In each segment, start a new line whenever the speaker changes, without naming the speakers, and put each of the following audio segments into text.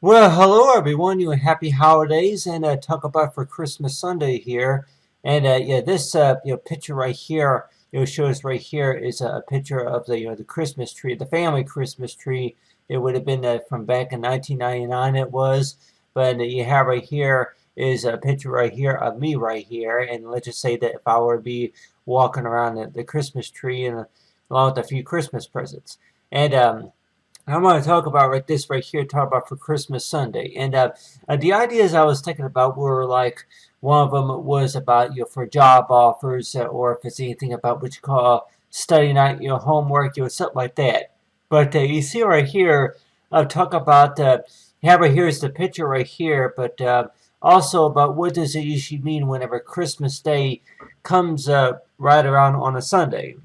Well, hello everyone. You happy holidays, and talk about for Christmas Sunday here. And yeah, this picture right here, shows right here is a picture of the the Christmas tree, the family Christmas tree. It would have been from back in 1999. It was, but you have right here is a picture right here of me right here. And let's just say that if I were to be walking around the Christmas tree and along with a few Christmas presents, and I'm going to talk about this right here, talk about for Christmas Sunday. And the ideas I was thinking about were like, one of them was about, for job offers, or if it's anything about what you call study night, homework, something like that. But you see right here, talk about, right here is the picture right here, but also about what does it usually mean whenever Christmas Day comes right around on a Sunday.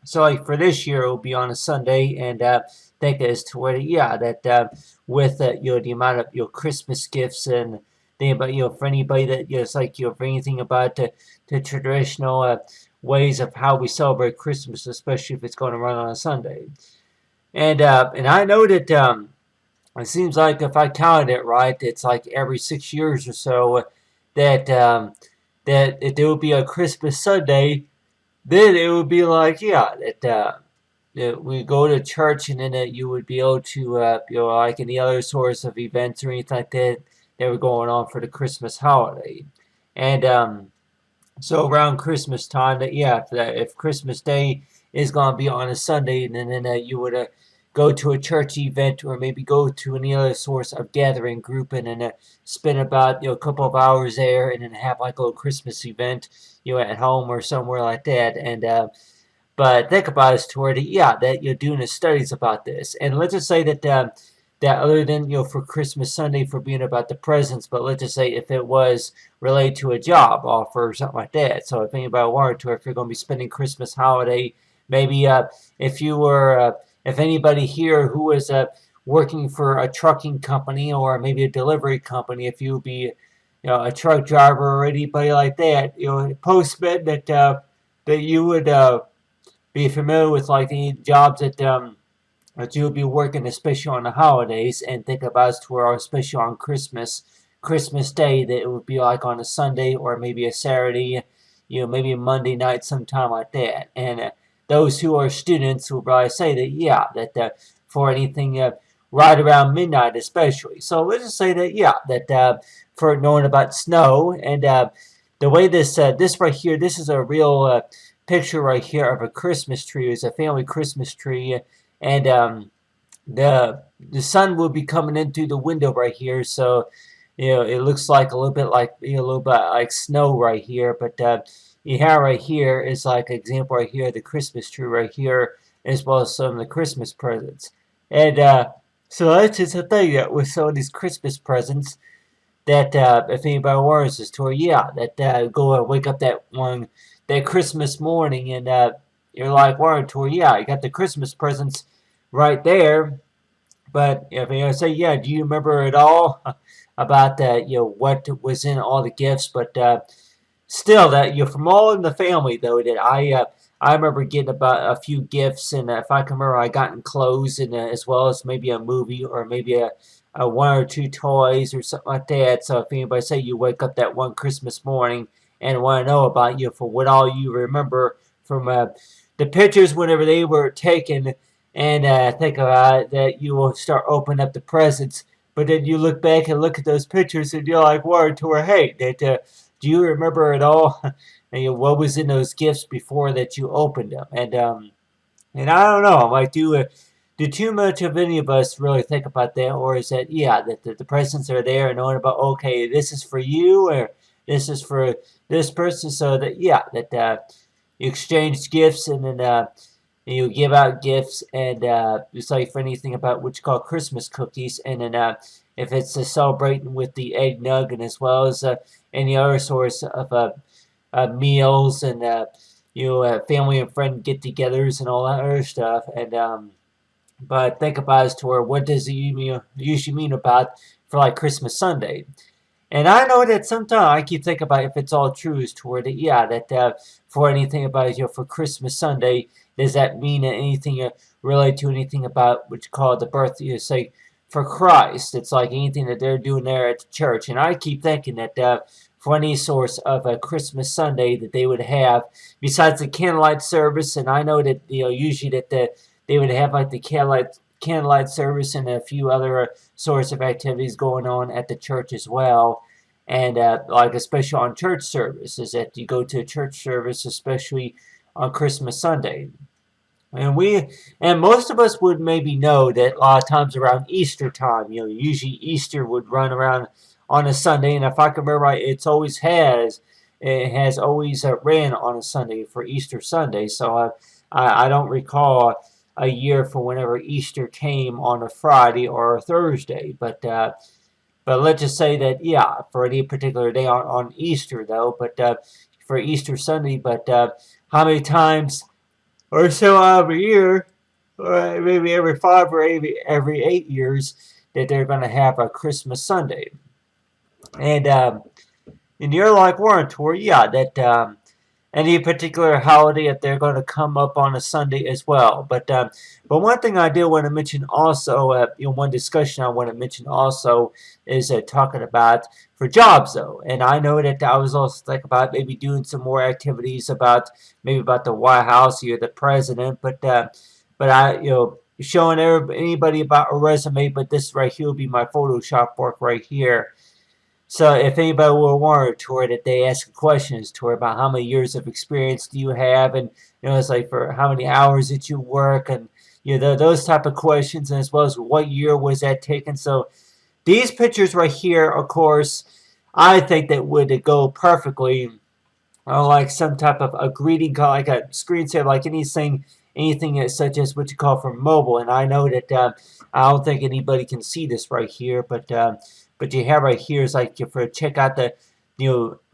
So like for this year, it will be on a Sunday, and think as to where that with the amount of Christmas gifts and thing about for anybody that it's like for anything about the traditional ways of how we celebrate Christmas, especially if it's going to run on a Sunday. And I know that it seems like if I counted it right, it's like every 6 years or so that that there will be a Christmas Sunday. Then it would be like, that we go to church, and then you would be able to, like any other sorts of events or anything like that that were going on for the Christmas holiday. And so around Christmas time, if Christmas Day is going to be on a Sunday, and then you would go to a church event or maybe go to any other source of gathering group, and then spend about a couple of hours there, and then have like a little Christmas event, at home or somewhere like that. And but think about it toward that you're doing the studies about this, and let's just say that that other than for Christmas Sunday for being about the presents, but let's just say if it was related to a job offer or something like that. So if anybody wanted to, if you're going to be spending Christmas holiday, maybe if you were if anybody here who was working for a trucking company or maybe a delivery company, if you would be a truck driver or anybody like that, postman that you would be familiar with like any jobs that you'll be working, especially on the holidays, and think about it to where, especially on Christmas Day, that it would be like on a Sunday or maybe a Saturday, maybe a Monday night, sometime like that. And those who are students will probably say that, that for anything right around midnight, especially. So let's just say that, that for knowing about snow, and the way this right here, this is a real picture right here of a Christmas tree. It's a family Christmas tree, and the sun will be coming in through the window right here, so it looks like a little bit like a little bit like snow right here. But you have right here is like an example right here, the Christmas tree right here, as well as some of the Christmas presents. And so that's just a thing that with some of these Christmas presents, that if anybody worries this tour, that go and wake up that Christmas morning, and you're like, worried tour, you got the Christmas presents right there. But if you say, do you remember at all about that? What was in all the gifts? But still, that from all in the family though, that I remember getting about a few gifts, and if I can remember, I gotten clothes, and as well as maybe a movie or maybe a one or two toys or something like that. So if anybody say you wake up that one Christmas morning and want to know about for what all you remember from the pictures whenever they were taken, and think about it, that you will start opening up the presents. But then you look back and look at those pictures, and you're like, word to her, hey, that do you remember at all and, what was in those gifts before that you opened them? And I don't know, like, do too much of any of us really think about that, or is that that the presents are there and knowing about, okay, this is for you, or this is for this person, so that that you exchange gifts, and then you give out gifts, and it's like for anything about what you call Christmas cookies, and then if it's celebrating with the eggnog, and as well as any other sorts of meals, and family and friend get-togethers and all that other stuff. And but think about it to where, what does it usually mean about for like Christmas Sunday? And I know that sometimes I keep thinking about if it's all true, is toward it, that for anything about for Christmas Sunday, does that mean anything related to anything about what you call the birth, say for Christ. It's like anything that they're doing there at the church. And I keep thinking that for any source of a Christmas Sunday that they would have, besides the candlelight service, and I know that usually that they would have like the candlelight service and a few other sorts of activities going on at the church as well. And like especially on church services, that you go to a church service, especially on Christmas Sunday. And most of us would maybe know that a lot of times around Easter time, usually Easter would run around on a Sunday, and if I can remember right, it has always ran on a Sunday for Easter Sunday. So I don't recall a year for whenever Easter came on a Friday or a Thursday, but let's just say that for any particular day on Easter though, but for Easter Sunday, but how many times or so every year, or maybe every 5 or every 8 years, that they're going to have a Christmas Sunday. And you're like Warren Tour, that any particular holiday that they're going to come up on a Sunday as well. But one thing I did want to mention also, one discussion I want to mention also is talking about for jobs though. And I know that I was also thinking about maybe doing some more activities about the White House or the president. But I showing anybody about a resume. But this right here will be my Photoshop work right here. So if anybody will want to that they ask questions to her about how many years of experience do you have, and it's like for how many hours did you work, and those type of questions, and as well as what year was that taken. So these pictures right here, of course, I think that would go perfectly on like some type of a greeting card, like a screensaver, like anything such as what you call for mobile. And I know that I don't think anybody can see this right here, but you have right here is like for check out the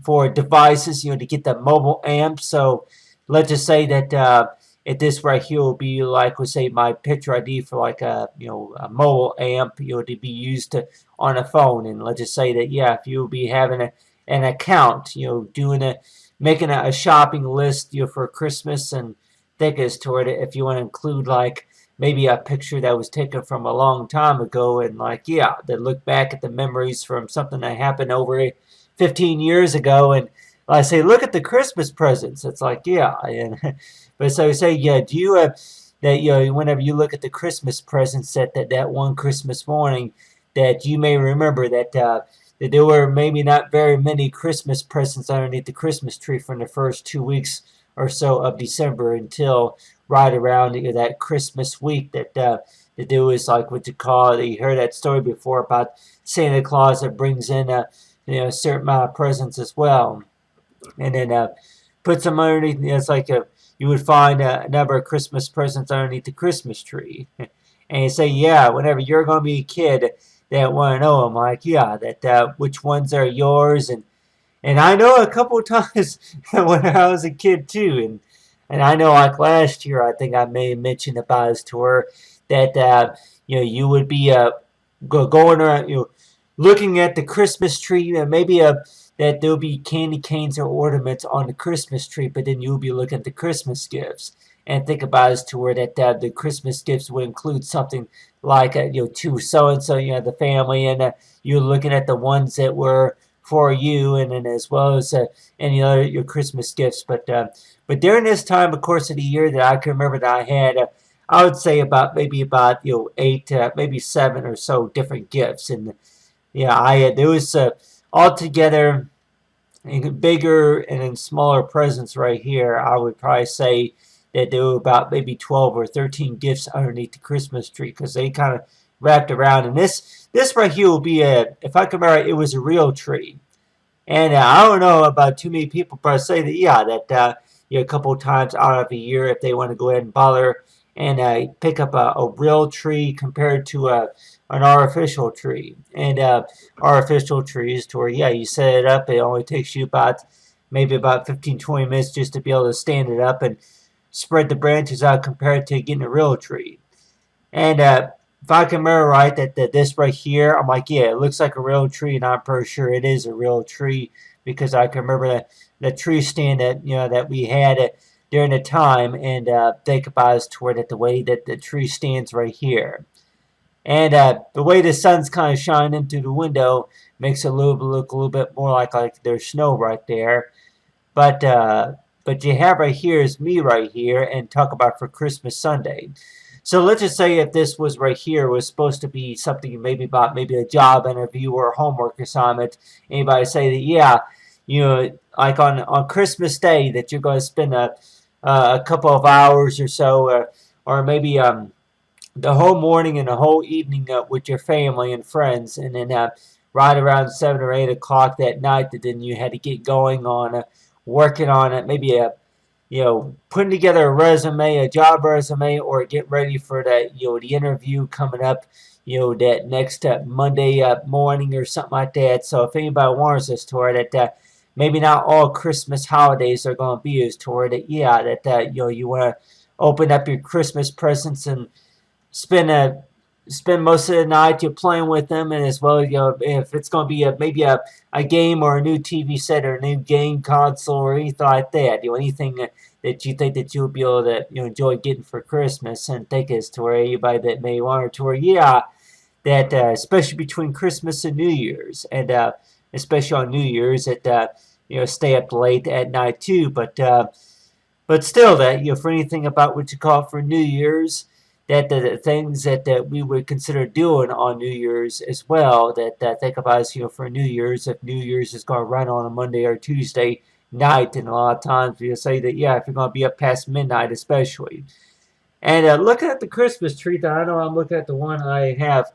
for devices to get the mobile amp. So let's just say that if this right here will be like, let's say my picture ID for like a a mobile amp to be used on a phone. And let's just say that if you'll be having an account making a shopping list for Christmas, and think as toward it if you want to include like maybe a picture that was taken from a long time ago, and like that look back at the memories from something that happened over 15 years ago, and I say look at the Christmas presents. It's like and but so say do you that whenever you look at the Christmas presents that one Christmas morning, that you may remember that there were maybe not very many Christmas presents underneath the Christmas tree from the first 2 weeks or so of December until right around that Christmas week that there was like what you call, you heard that story before about Santa Claus that brings in a certain amount of presents as well, and then puts them underneath. It's like you would find a number of Christmas presents underneath the Christmas tree, and you say whenever you're going to be a kid that want to know them, like that which ones are yours. And I know a couple of times when I was a kid too, and I know like last year I think I may have mentioned about his tour that you would be going around looking at the Christmas tree, and maybe that there'll be candy canes or ornaments on the Christmas tree, but then you'll be looking at the Christmas gifts and think about his tour that the Christmas gifts would include something like to so and so the family, and you're looking at the ones that were for you, and then as well as any other your Christmas gifts. But during this time, of course, of the year that I can remember that I had, I would say about 8, maybe 7 or so different gifts, and I had there was altogether in bigger and in smaller presents right here. I would probably say that there were about maybe 12 or 13 gifts underneath the Christmas tree, because they kind of wrapped around. And this right here will be if I can remember, it was a real tree. And I don't know about too many people, but I say that that a couple of times out of a year, if they want to go ahead and bother and pick up a real tree compared to an artificial tree. And artificial trees to where you set it up, it only takes you maybe about 15-20 minutes just to be able to stand it up and spread the branches out compared to getting a real tree. And if I can remember right, that this right here, I'm like, it looks like a real tree, and I'm pretty sure it is a real tree, because I can remember the tree stand that that we had during the time, and think about us toward it the way that the tree stands right here. And the way the sun's kind of shining through the window makes it look a little bit more like there's snow right there. But you have right here is me right here, and talk about for Christmas Sunday. So let's just say if this was right here was supposed to be something maybe about maybe a job interview or a homework assignment. Anybody say that yeah, like on Christmas Day that you're going to spend a couple of hours or so, or maybe the whole morning and the whole evening with your family and friends, and then right around 7 or 8 o'clock that night, that then you had to get going on working on it, maybe putting together a resume, a job resume, or get ready for that, the interview coming up, that next Monday morning or something like that. So if anybody wants us to where that maybe not all Christmas holidays are going to be as to where that, yeah, that you want to open up your Christmas presents and spend a spend most of the night you're playing with them, and as well, if it's going to be maybe a game or a new TV set or a new game console or anything like that, anything that you think that you'll be able to enjoy getting for Christmas, and take us to where anybody that may want to, where yeah, that especially between Christmas and New Year's, and especially on New Year's, that stay up late at night too, but still, that for anything about what you call for New Year's, that the things that we would consider doing on New Year's as well, that think about us, for New Year's, if New Year's is going to run on a Monday or Tuesday night, and a lot of times we'll say that, yeah, if you're going to be up past midnight especially. And looking at the Christmas tree, that I know I'm looking at the one I have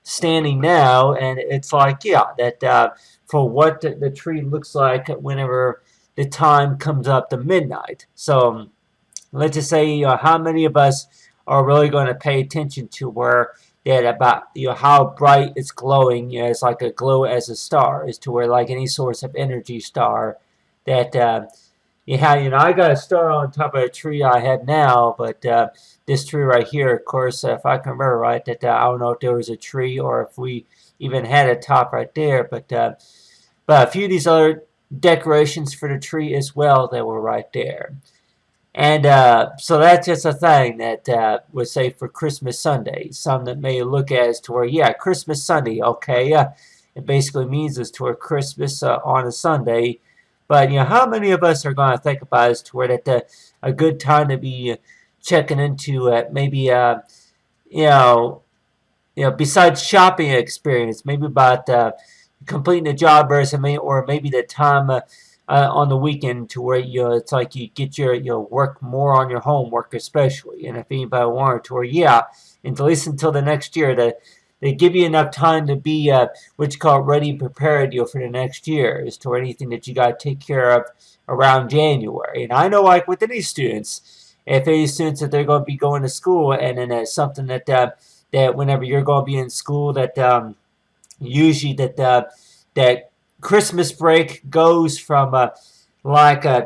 standing now, and it's like, yeah, that for what the tree looks like whenever the time comes up to midnight. So let's just say, how many of us are really going to pay attention to where that about how bright it's glowing. It's like a glow as a star, as to where like any source of energy star that I got a star on top of a tree I had now, but this tree right here, of course, if I can remember right, that I don't know if there was a tree or if we even had a top right there, but a few of these other decorations for the tree as well that were right there. And so that's just a thing that would say for Christmas Sunday. Some that may look at as to where, yeah, Christmas Sunday, okay, it basically means it's to where Christmas on a Sunday. But how many of us are going to think about as to where that a good time to be checking into maybe besides shopping experience, maybe about completing a job resume, or maybe the time on the weekend to where it's like you get your work more on your homework especially. And if anybody wanted to, or yeah, and at least until the next year, that they give you enough time to be what you call ready and prepared for the next year, as to anything that you got to take care of around January. And I know, like with any students, if any students that they're going to be going to school, and then it's something that that whenever you're going to be in school, that usually that Christmas break goes from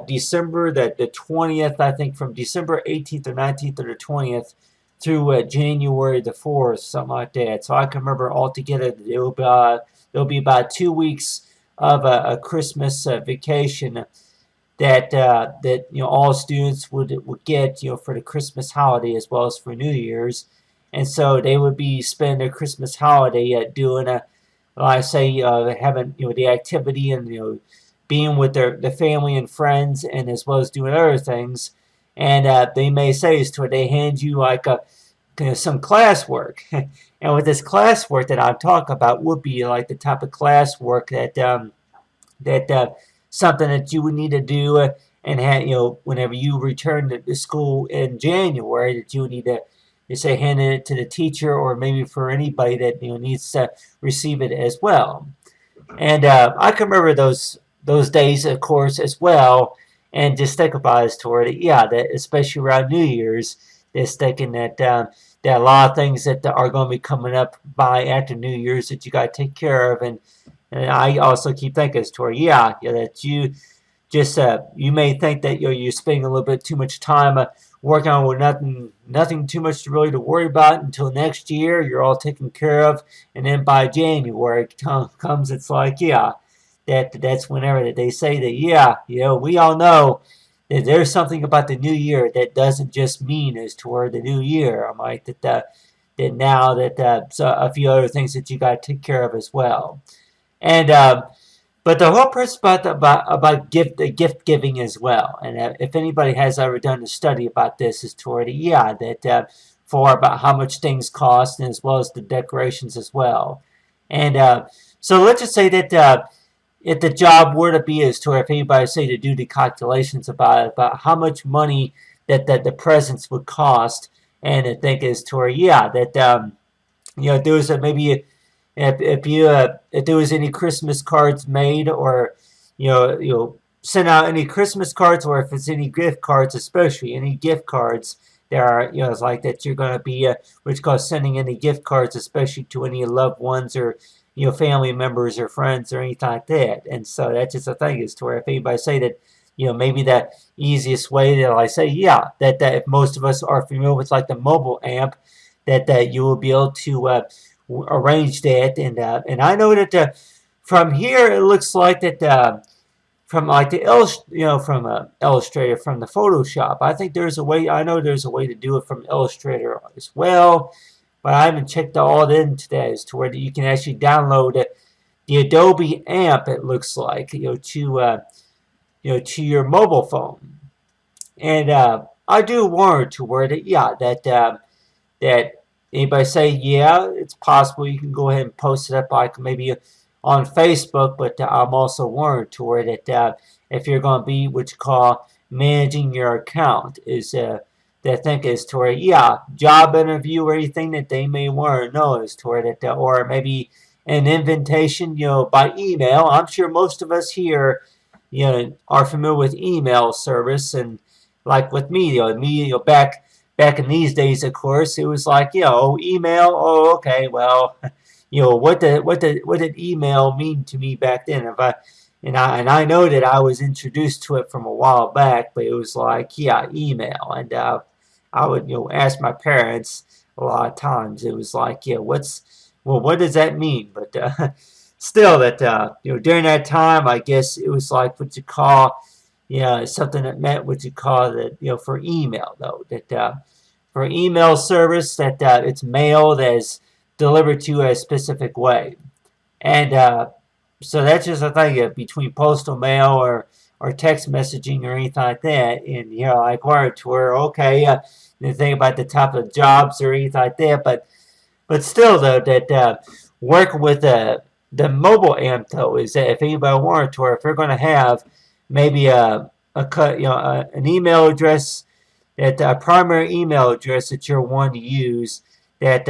December the 20th, I think, from December 18th or 19th or the 20th through January the 4th, something like that. So I can remember altogether there'll be about 2 weeks of a Christmas vacation that all students would get for the Christmas holiday as well as for New Year's, and so they would be spending their Christmas holiday doing I say having the activity, and being with the family and friends, and as well as doing other things. And they may say is to it, they hand you like some classwork, and with this classwork that I'm talking about would be like the type of classwork that something that you would need to do and have, whenever you return to school in January, that you would need to, you say, hand it to the teacher, or maybe for anybody that needs to receive it as well. And I can remember those days, of course, as well, and just think about it toward it. Yeah, that especially around New Year's, just thinking that that a lot of things that are going to be coming up by after New Year's that you got to take care of, and I also keep thinking toward that you just you may think that you're spending a little bit too much time working on with nothing too much to really to worry about until next year. You're all taken care of, and then by January comes, it's like that's whenever that they say that we all know that there's something about the new year that doesn't just mean as toward the new year. I'm like that that now that so a few other things that you got to take care of as well. And but the whole purpose about gift giving as well. And if anybody has ever done a study about this, is toward yeah that for about how much things cost, and as well as the decorations as well. And so let's just say that if the job were to be as to if anybody say to do the calculations about how much money that the presents would cost, and I think is to yeah that there was maybe if there was any Christmas cards made, or send out any Christmas cards, or if it's any gift cards, especially any gift cards. There are, it's like that you're going to be, which calls sending any gift cards, especially to any loved ones or, family members or friends or anything like that. And so that's just a thing, is to where if anybody say that, maybe that easiest way that I say, yeah, that if most of us are familiar with like the mobile amp, that you will be able to arrange that. And I know that from here it looks like that from like the from Illustrator, from the Photoshop. I think there's a way. I know there's a way to do it from Illustrator as well, but I haven't checked all into that as to where you can actually download the Adobe amp. It looks like to your mobile phone. And I do warn to where that yeah that anybody say yeah, it's possible you can go ahead and post it up like maybe on Facebook, but I'm also warned to where that if you're going to be what you call managing your account, is that I think is to where yeah, job interview or anything that they may want to know, is to where that or maybe an invitation by email. I'm sure most of us here are familiar with email service, and like with me, back in these days, of course, it was like email. Oh, okay, well. What did email mean to me back then? And I know that I was introduced to it from a while back, but it was like email, and I would ask my parents a lot of times. It was like what does that mean? But still, that during that time, I guess it was like what you call something that meant what you call that for email, though, that for email service, that it's mail that is delivered to you a specific way. And so that's just a thing between postal mail or text messaging or anything like that. And like word to where okay, the thing about the type of jobs or anything like that, but still though, that working with the mobile amp, though, is that if anybody wanted to, or if they're going to have maybe an email address, that primary email address that you're wanting to use, that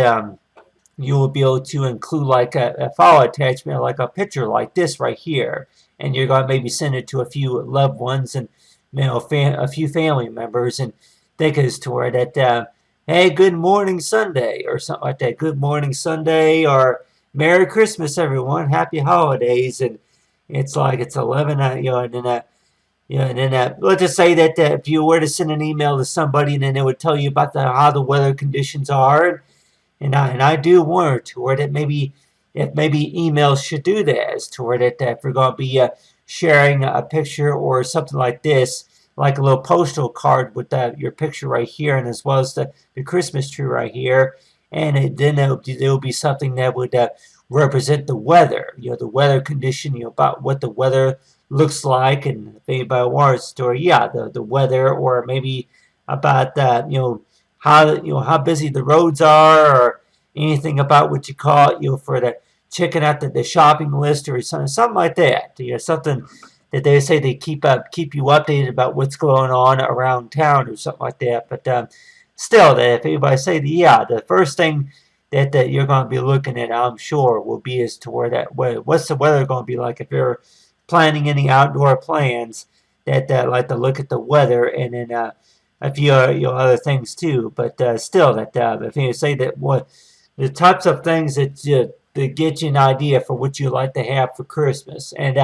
you will be able to include like a file attachment, like a picture like this right here, and you're going to maybe send it to a few loved ones and a few family members, and think as to where that hey, good morning Sunday, or something like that. Good morning Sunday, or Merry Christmas everyone, Happy Holidays. And it's like it's 11 and then let's just say that if you were to send an email to somebody, and then it would tell you about how the weather conditions are. And I do warn to where that maybe emails should do that, as to where that if we're going to be sharing a picture or something like this, like a little postal card with your picture right here, and as well as the Christmas tree right here, and then there'll be something that would represent the weather, the weather condition, about what the weather looks like, and if anybody wants to, the weather, or maybe about how busy the roads are, or anything about what you call it, for the checking out the shopping list, or something like that. Something that they say they keep you updated about what's going on around town, or something like that. But still, that if anybody say the first thing that you're going to be looking at, I'm sure, will be as to where what's the weather going to be like if you're planning any outdoor plans. That like to look at the weather, and then a few other things too. But still, that if you say that what the types of things that get you an idea for what you like to have for Christmas. And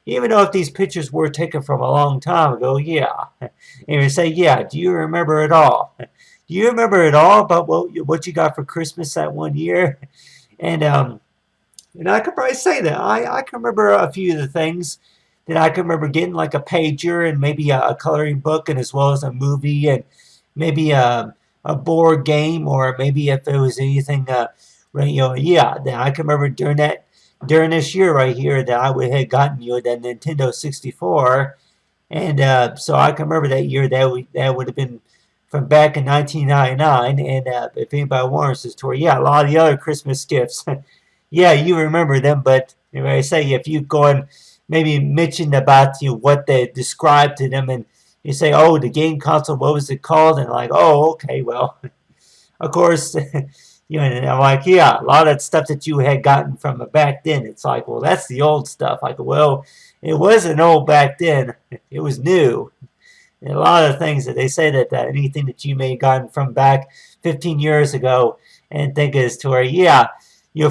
even though if these pictures were taken from a long time ago, and you say, do you remember it all? Do you remember it all about what you got for Christmas that one year? And I could probably say that I can remember a few of the things that I can remember getting, like a pager, and maybe a coloring book, and as well as a movie, and maybe a a board game, or maybe if it was anything, right, yeah, that I can remember during this year right here that I would have gotten the Nintendo 64. And so I can remember that year that would have been from back in 1999. And if anybody wants this tour, yeah, a lot of the other Christmas gifts, yeah, you remember them. But I say if you go and maybe mention about what they described to them, and you say, oh, the game console, what was it called? And like, oh, okay, well, of course, and I'm like, yeah, a lot of that stuff that you had gotten from back then. It's like, well, that's the old stuff. Like, well, it wasn't old back then. It was new. And a lot of things that they say that anything that you may have gotten from back 15 years ago and think is to where, yeah,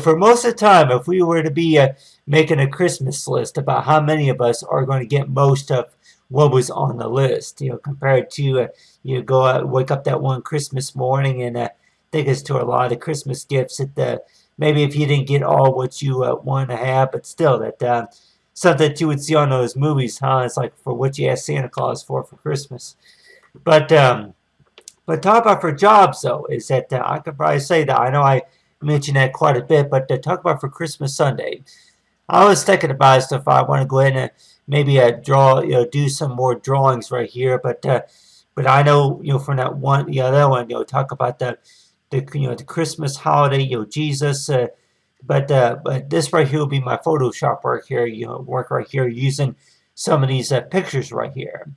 for most of the time, if we were to be making a Christmas list about how many of us are going to get most of what was on the list, compared to you go out, wake up that one Christmas morning and think as to a lot of the Christmas gifts that maybe if you didn't get all what you wanted to have, but still that something that you would see on those movies, huh? It's like for what you ask Santa Claus for Christmas. But talk about for jobs though is that I could probably say that I know I mentioned that quite a bit, but talk about for Christmas Sunday. I was thinking about stuff. If I want to go ahead and maybe draw, do some more drawings right here, but I know from that one, that one, talk about the Christmas holiday, Jesus. But this right here will be my Photoshop work here, work right here using some of these pictures right here.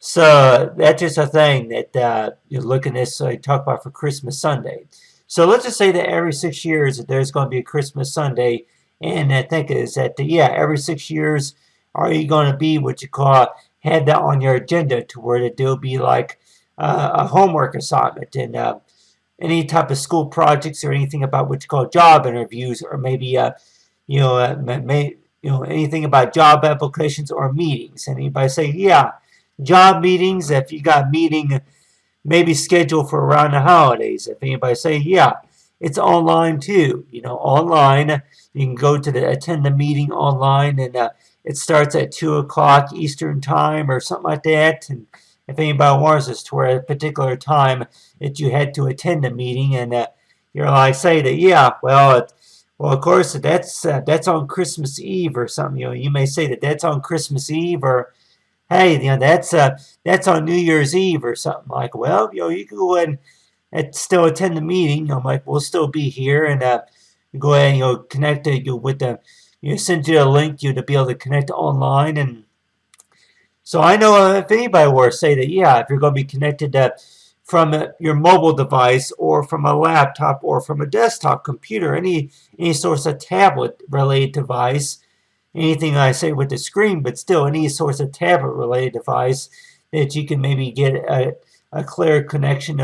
So that's just a thing that you look at this. Talk about for Christmas Sunday. So let's just say that every 6 years that there's going to be a Christmas Sunday, and I think is that every 6 years are you going to be what you call have that on your agenda to where that there'll be like a homework assignment and any type of school projects or anything about what you call job interviews, or maybe anything about job applications or meetings. And anybody say, yeah, job meetings. If you got a meeting maybe scheduled for around the holidays. If anybody say, yeah, it's online too. Online. You can go to attend the meeting online, and it starts at 2 o'clock Eastern time or something like that. And if anybody wants us to where a particular time that you had to attend a meeting, and you're like, say that, yeah, well, of course that's on Christmas Eve or something. You may say that that's on Christmas Eve, or hey, that's on New Year's Eve or something. Like, well, you can go ahead and still attend the meeting. I'm like, we'll still be here, and go ahead and connect with the send you a link to be able to connect online. And so I know if anybody were to say that, yeah, if you're going to be connected from your mobile device or from a laptop or from a desktop computer, any source of tablet related device, anything I say with the screen, but still any source of tablet related device that you can maybe get a clear connection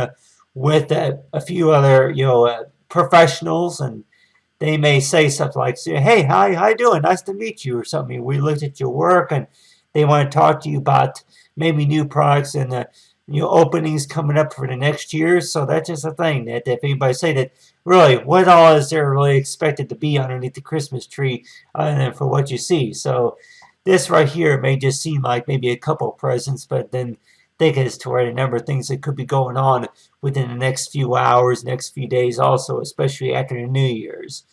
with a few other professionals, and they may say something like, hey, hi, how you doing? Nice to meet you, or something. We looked at your work, and they want to talk to you about maybe new products and openings coming up for the next year. So that's just a thing that if anybody say that, really, what all is there really expected to be underneath the Christmas tree other than for what you see? So this right here may just seem like maybe a couple of presents, but then think as to where a number of things that could be going on within the next few hours, next few days also, especially after the New Year's.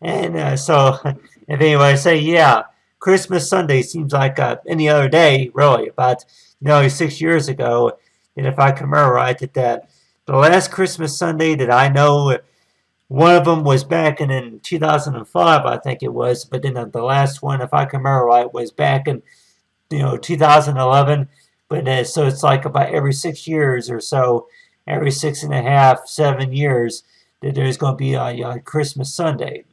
And so if anybody say, yeah, Christmas Sunday seems like any other day, really, about 6 years ago. And if I can remember right, that the last Christmas Sunday that I know, one of them was back in 2005, I think it was. But then the last one, if I can remember right, was back in 2011. But so it's like about every 6 years or so, every 6.5, 7 years, that there's going to be a Christmas Sunday.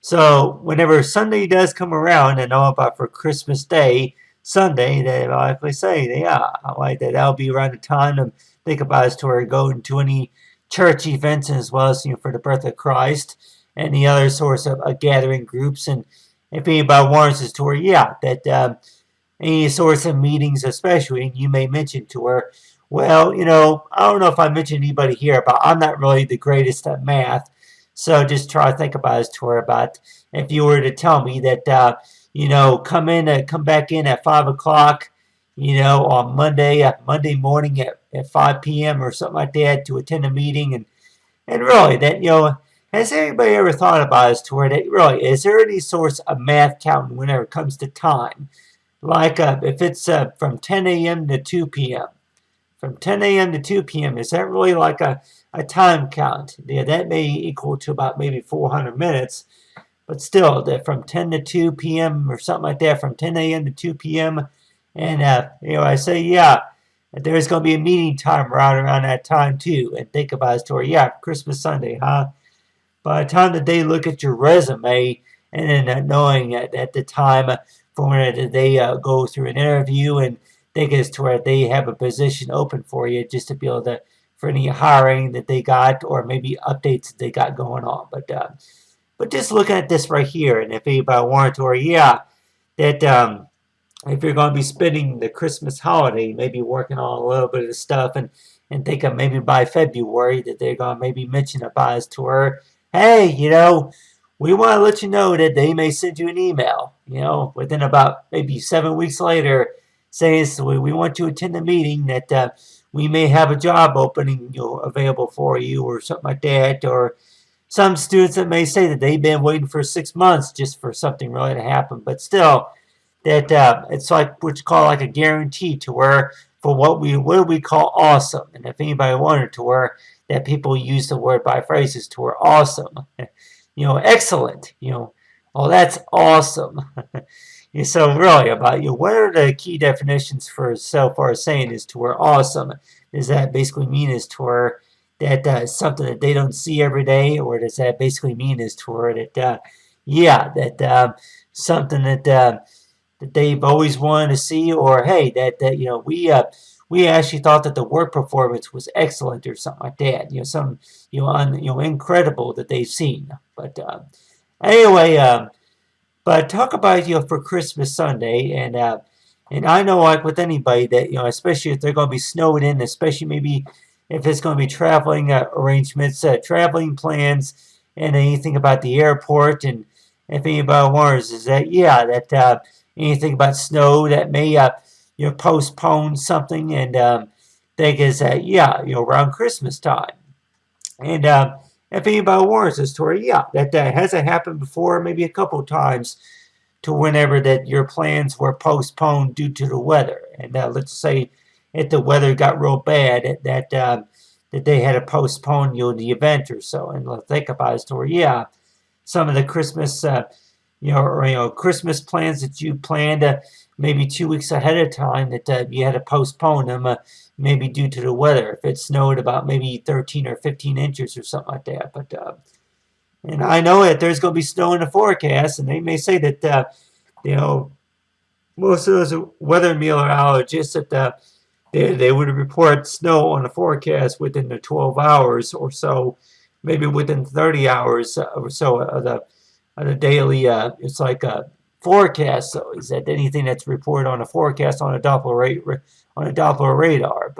So whenever Sunday does come around, I know about for Christmas Day, Sunday, they likely say, yeah, I like that. That'll be around the time to think about as to where going to any church events, as well as for the birth of Christ and the other sorts of gathering groups. And if anybody wants us to where, yeah, that any sorts of meetings, especially, and you may mention to her, well, I don't know if I mentioned anybody here, but I'm not really the greatest at math. So just try to think about as to her about if you were to tell me that, come back in at 5 o'clock, on Monday morning at 5 p.m. or something like that to attend a meeting. And really, has anybody ever thought about as to where that really, is there any source of math counting whenever it comes to time? Like if it's from 10 a.m. to 2 p.m. From 10 a.m. to 2 p.m., is that really like a time count? Yeah, that may equal to about maybe 400 minutes. But still, from 10 to 2 p.m. or something like that, from 10 a.m. to 2 p.m. And, I say, yeah, there's going to be a meeting time right around that time, too. And think about it, story. Yeah, Christmas Sunday, huh? By the time that they look at your resume and then knowing at the time for when they go through an interview and think as to where they have a position open for you just to be able to, for any hiring that they got or maybe updates that they got going on. But just looking at this right here, and if anybody wanted to, or that if you're going to be spending the Christmas holiday, maybe working on a little bit of the stuff, and think of maybe by February that they're going to maybe mention about us to her, hey, we want to let you know that they may send you an email, within about maybe 7 weeks later, saying so we want you to attend the meeting that we may have a job opening available for you or something like that, or some students that may say that they've been waiting for 6 months just for something really to happen, but still, that it's like what you call like a guarantee to where for what do we call awesome, and if anybody wanted to where that people use the word by phrases to where awesome, excellent, oh that's awesome. So really about what are the key definitions for so far as saying is to where awesome? Does that basically mean is to where that something that they don't see every day, or does that basically mean is toward it? Something that they've always wanted to see, or hey, we actually thought that the work performance was excellent, or something like that. Some incredible that they've seen. But anyway, but talk about for Christmas Sunday, and I know like with anybody that especially if they're going to be snowed in, especially maybe if it's going to be traveling arrangements, traveling plans, and anything about the airport, and if anybody wonders, is that anything about snow that may postpone something, and think is that around Christmas time, and if anybody wonders the story, that hasn't happened before, maybe a couple of times, to whenever that your plans were postponed due to the weather, and let's say if the weather got real bad, that they had to postpone the event or so. And let's think about a story. Some of the Christmas Christmas plans that you planned maybe 2 weeks ahead of time that you had to postpone them maybe due to the weather. If it snowed about maybe 13 or 15 inches or something like that. But and I know that there's going to be snow in the forecast, and they may say that most of those weather meteorologists that they would report snow on the forecast within the 12 hours or so, maybe within 30 hours or so of the daily. It's like a forecast. So is that anything that's reported on a forecast on a Doppler radar?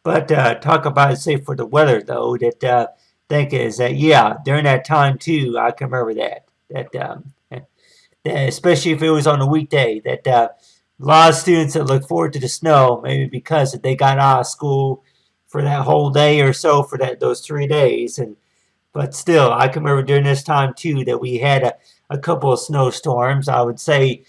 But talk about say for the weather though, that think is that during that time too, I can remember that especially if it was on a weekday, that a lot of students that look forward to the snow, maybe because they got out of school for that whole day or so for those 3 days, but still, I can remember during this time too that we had a couple of snowstorms. I would say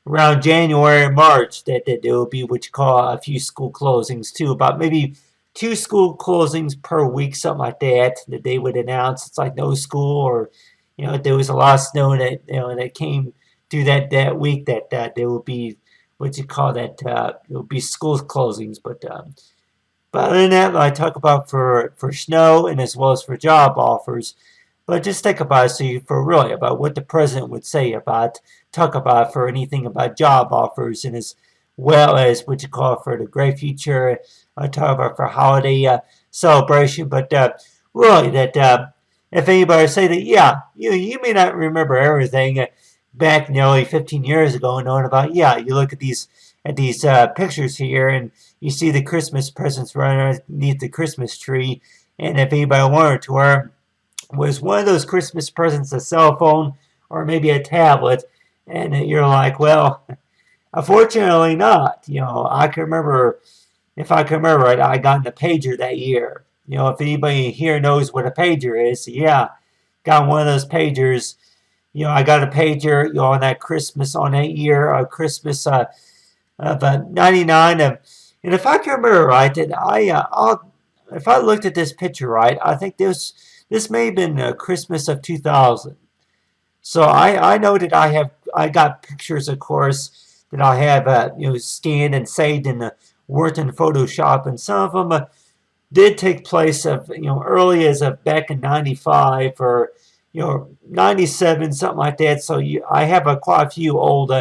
around January and March that there would be what you call a few school closings too, about maybe 2 school closings per week, something like that they would announce. It's like no school, or there was a lot of snow that came through that week that there would be what you call that it would be school closings. But other than that, I talk about for snow and as well as for job offers. But just think about about what the president would say talk about for anything about job offers, and as well as what you call for the great future. I talk about for holiday celebration. But really that if anybody say that you may not remember everything back nearly 15 years ago, knowing about you look at these pictures here, and you see the Christmas presents running underneath the Christmas tree, and if anybody wanted to, was one of those Christmas presents a cell phone or maybe a tablet, and you're like, well, Unfortunately not. I can remember, if I can remember right, I got in a pager that year. If anybody here knows what a pager is, yeah, got one of those pagers. I got a pager, on that Christmas, on that year, Christmas of '99. And if I can remember right, that if I looked at this picture right, I think this may have been Christmas of 2000. So I know that I got pictures, of course, that I have scanned and saved in the Word in Photoshop, and some of them did take place of early as of back in '95 or '97, something like that. So I have quite a few old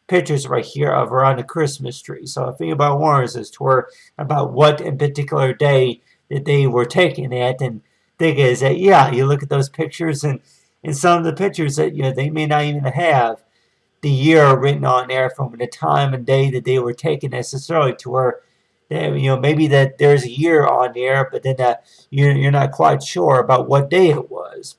pictures right here of around the Christmas tree. So if anybody wonders as to about what in particular day that they were taken at, and thing is that yeah, you look at those pictures, and in some of the pictures that they may not even have the year written on there from the time and day that they were taken necessarily, to where maybe that there's a year on there, but then you're not quite sure about what day it was.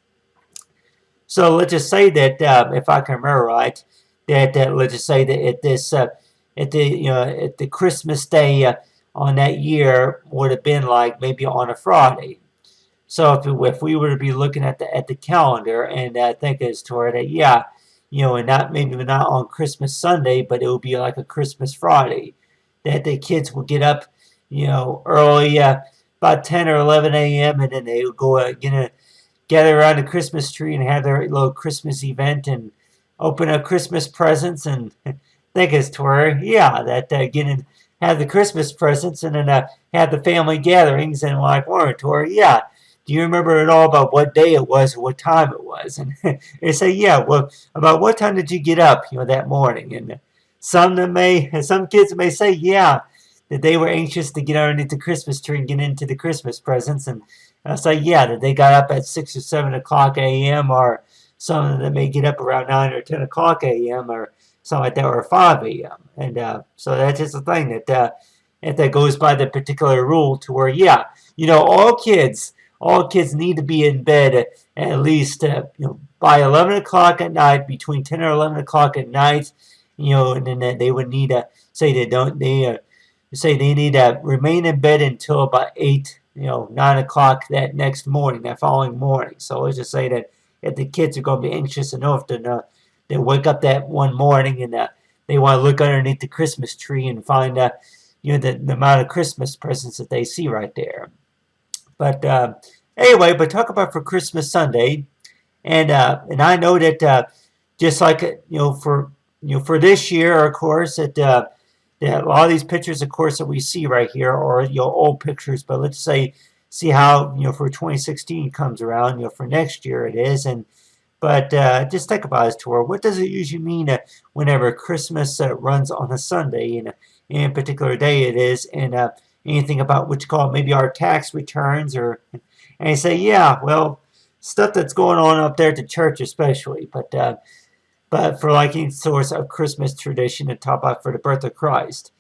So let's just say that if I can remember right, that let's just say that at the Christmas day on that year would have been like maybe on a Friday. So if we were to be looking at the calendar, and think as to where that yeah, and not maybe not on Christmas Sunday, but it would be like a Christmas Friday, that the kids would get up, early, about 10 or 11 a.m., and then they would go gather around the Christmas tree and have their little Christmas event and open up Christmas presents, and think as to where yeah, that get in, have the Christmas presents, and then have the family gatherings, and like one to where yeah, do you remember at all about what day it was or what time it was? And they say, yeah, well, about what time did you get up, that morning? And some kids may say, yeah, that they were anxious to get underneath the Christmas tree and get into the Christmas presents. And I say, yeah, that they got up at 6 or 7 o'clock a.m., or some of them may get up around 9 or 10 o'clock a.m., or something like that, or 5 a.m. And so that's just the thing that goes by the particular rule, to where, yeah, all kids need to be in bed at least by 11 o'clock at night, between 10 or 11 o'clock at night, and then they would need to say they need to remain in bed until about 8, 9 o'clock that next morning, that following morning. So let's just say that if the kids are going to be anxious enough to they wake up that one morning, and they want to look underneath the Christmas tree and find the amount of Christmas presents that they see right there. But anyway, but talk about for Christmas Sunday, and I know that just like for this year, of course, that a lot of these pictures, of course, that we see right here are old pictures. But let's see how for 2016 comes around, for next year it is, and but just think about it, Tor. What does it usually mean whenever Christmas runs on a Sunday, and in a particular day it is, and anything about what you call maybe our tax returns, or and you say, yeah, well, stuff that's going on up there at the church especially, but for like any source of Christmas tradition, and talk about for the birth of Christ,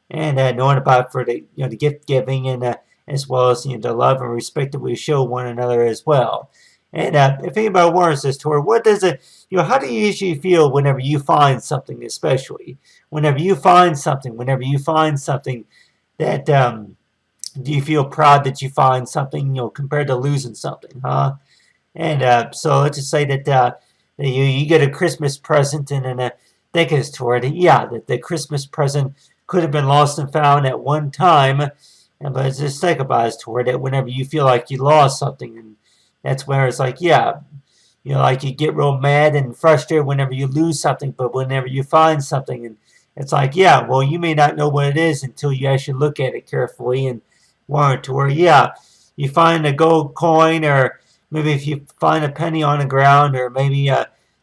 and knowing about for the the gift giving, and as well as the love and respect that we show one another as well. And if anybody wants this tour, what does it, how do you usually feel whenever you find something, especially whenever you find something that do you feel proud that you find something, compared to losing something, huh? And so let's just say that you get a Christmas present, and then think as toward it, yeah, that the Christmas present could have been lost and found at one time, but just think about it toward it whenever you feel like you lost something, and that's where it's like, yeah, like you get real mad and frustrated whenever you lose something, but whenever you find something, and it's like, yeah, well, you may not know what it is until you actually look at it carefully, and warrant to where, yeah, you find a gold coin, or maybe if you find a penny on the ground, or maybe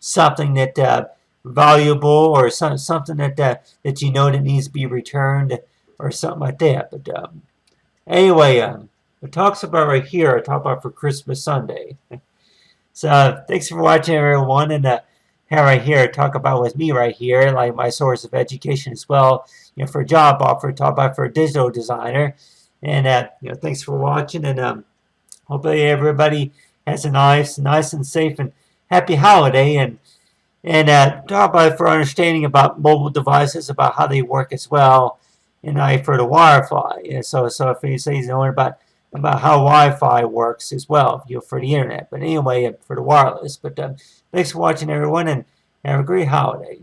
something that valuable, or something that that that needs to be returned, or something like that. But anyway, it talks about right here, I talk about for Christmas Sunday. So thanks for watching, everyone, and have right here talk about with me right here, like my source of education as well, for a job offer, talk about for a digital designer. And thanks for watching, and hopefully everybody has a nice and safe and happy holiday. And and talk about for understanding about mobile devices, about how they work as well, and for the Wi-Fi. So if you say you know about how Wi-Fi works as well, for the internet. But anyway, for the wireless. But thanks for watching, everyone, and have a great holiday.